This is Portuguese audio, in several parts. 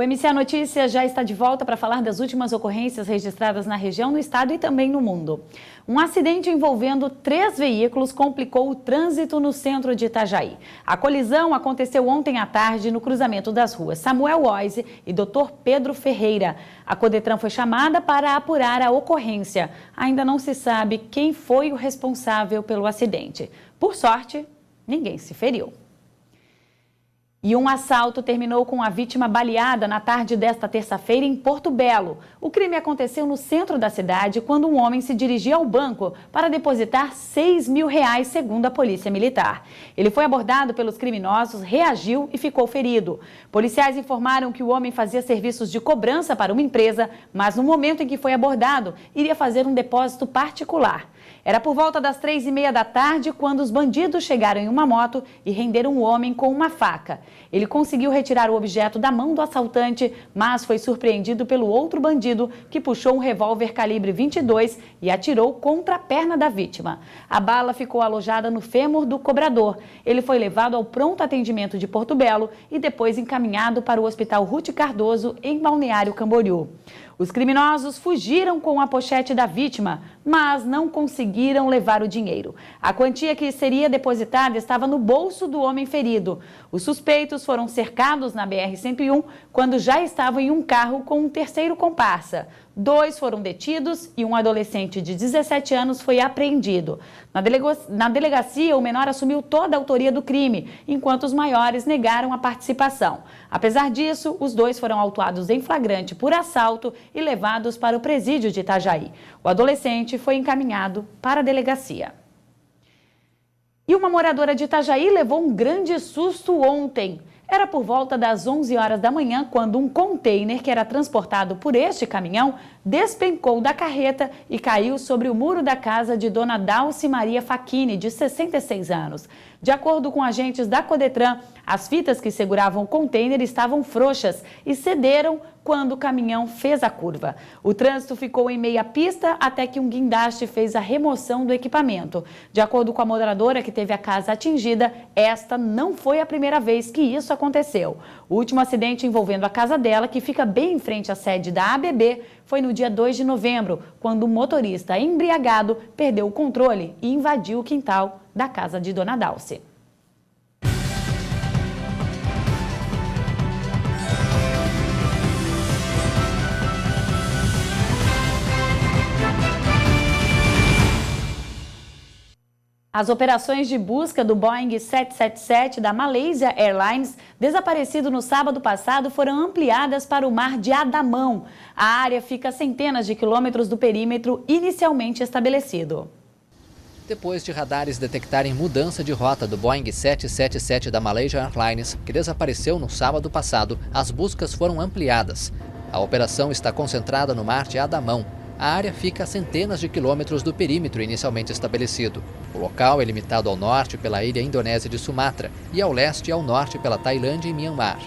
O MCA Notícias já está de volta para falar das últimas ocorrências registradas na região, no estado e também no mundo. Um acidente envolvendo 3 veículos complicou o trânsito no centro de Itajaí. A colisão aconteceu ontem à tarde no cruzamento das ruas Samuel Oise e Dr. Pedro Ferreira. A Codetran foi chamada para apurar a ocorrência. Ainda não se sabe quem foi o responsável pelo acidente. Por sorte, ninguém se feriu. E um assalto terminou com a vítima baleada na tarde desta terça-feira em Porto Belo. O crime aconteceu no centro da cidade quando um homem se dirigia ao banco para depositar R$6 mil, segundo a Polícia Militar. Ele foi abordado pelos criminosos, reagiu e ficou ferido. Policiais informaram que o homem fazia serviços de cobrança para uma empresa, mas no momento em que foi abordado, iria fazer um depósito particular. Era por volta das 3h30 da tarde quando os bandidos chegaram em uma moto e renderam o homem com uma faca. Ele conseguiu retirar o objeto da mão do assaltante, mas foi surpreendido pelo outro bandido que puxou um revólver calibre 22 e atirou contra a perna da vítima. A bala ficou alojada no fêmur do cobrador. Ele foi levado ao pronto atendimento de Porto Belo e depois encaminhado para o Hospital Ruth Cardoso, em Balneário Camboriú. Os criminosos fugiram com a pochete da vítima, mas não conseguiram levar o dinheiro. A quantia que seria depositada estava no bolso do homem ferido. Os suspeitos foram cercados na BR-101 quando já estavam em um carro com um terceiro comparsa. 2 foram detidos e um adolescente de 17 anos foi apreendido. Na delegacia, o menor assumiu toda a autoria do crime, enquanto os maiores negaram a participação. Apesar disso, os 2 foram autuados em flagrante por assalto e levados para o presídio de Itajaí. O adolescente foi encaminhado para a delegacia. E uma moradora de Itajaí levou um grande susto ontem. Era por volta das 11 horas da manhã quando um container que era transportado por este caminhão despencou da carreta e caiu sobre o muro da casa de Dona Dalci Maria Facchini, de 66 anos. De acordo com agentes da Codetran, as fitas que seguravam o container estavam frouxas e cederam quando o caminhão fez a curva. O trânsito ficou em meia pista até que um guindaste fez a remoção do equipamento. De acordo com a moradora que teve a casa atingida, esta não foi a primeira vez que isso aconteceu. O último acidente envolvendo a casa dela, que fica bem em frente à sede da ABB, foi no dia 2 de novembro, quando um motorista embriagado perdeu o controle e invadiu o quintal da casa de Dona Dalci. As operações de busca do Boeing 777 da Malaysia Airlines, desaparecido no sábado passado, foram ampliadas para o mar de Adamão. A área fica a centenas de quilômetros do perímetro inicialmente estabelecido. Depois de radares detectarem mudança de rota do Boeing 777 da Malaysia Airlines, que desapareceu no sábado passado, as buscas foram ampliadas. A operação está concentrada no mar de Adamão. A área fica a centenas de quilômetros do perímetro inicialmente estabelecido. O local é limitado ao norte pela ilha indonésia de Sumatra e ao leste e ao norte pela Tailândia e Myanmar.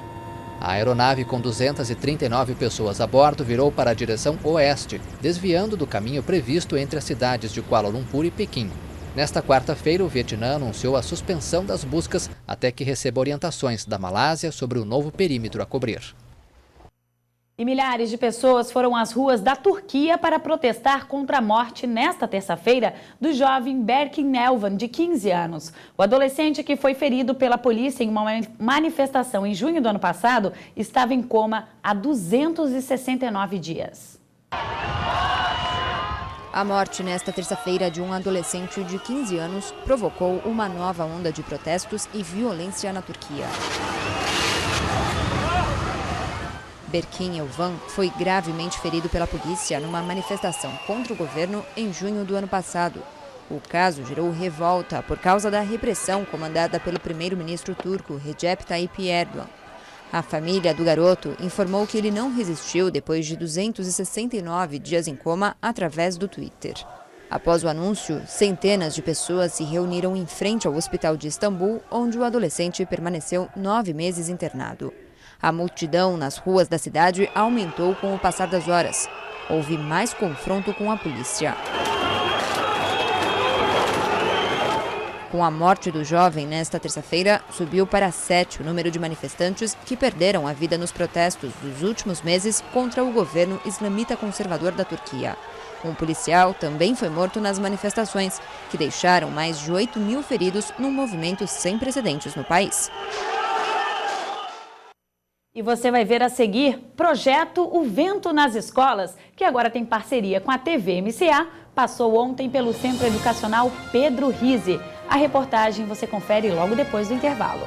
A aeronave com 239 pessoas a bordo virou para a direção oeste, desviando do caminho previsto entre as cidades de Kuala Lumpur e Pequim. Nesta quarta-feira, o Vietnã anunciou a suspensão das buscas até que receba orientações da Malásia sobre o novo perímetro a cobrir. E milhares de pessoas foram às ruas da Turquia para protestar contra a morte, nesta terça-feira, do jovem Berkin Elvan, de 15 anos. O adolescente, que foi ferido pela polícia em uma manifestação em junho do ano passado, estava em coma há 269 dias. A morte nesta terça-feira de um adolescente de 15 anos provocou uma nova onda de protestos e violência na Turquia. Berkin Elvan foi gravemente ferido pela polícia numa manifestação contra o governo em junho do ano passado. O caso gerou revolta por causa da repressão comandada pelo primeiro-ministro turco Recep Tayyip Erdogan. A família do garoto informou que ele não resistiu depois de 269 dias em coma através do Twitter. Após o anúncio, centenas de pessoas se reuniram em frente ao hospital de Istambul, onde o adolescente permaneceu 9 meses internado. A multidão nas ruas da cidade aumentou com o passar das horas. Houve mais confronto com a polícia. Com a morte do jovem nesta terça-feira, subiu para 7 o número de manifestantes que perderam a vida nos protestos dos últimos meses contra o governo islamita conservador da Turquia. Um policial também foi morto nas manifestações, que deixaram mais de 8 mil feridos num movimento sem precedentes no país. E você vai ver a seguir Projeto O Vento nas Escolas, que agora tem parceria com a TV MCA, passou ontem pelo Centro Educacional Pedro Rizzi. A reportagem você confere logo depois do intervalo.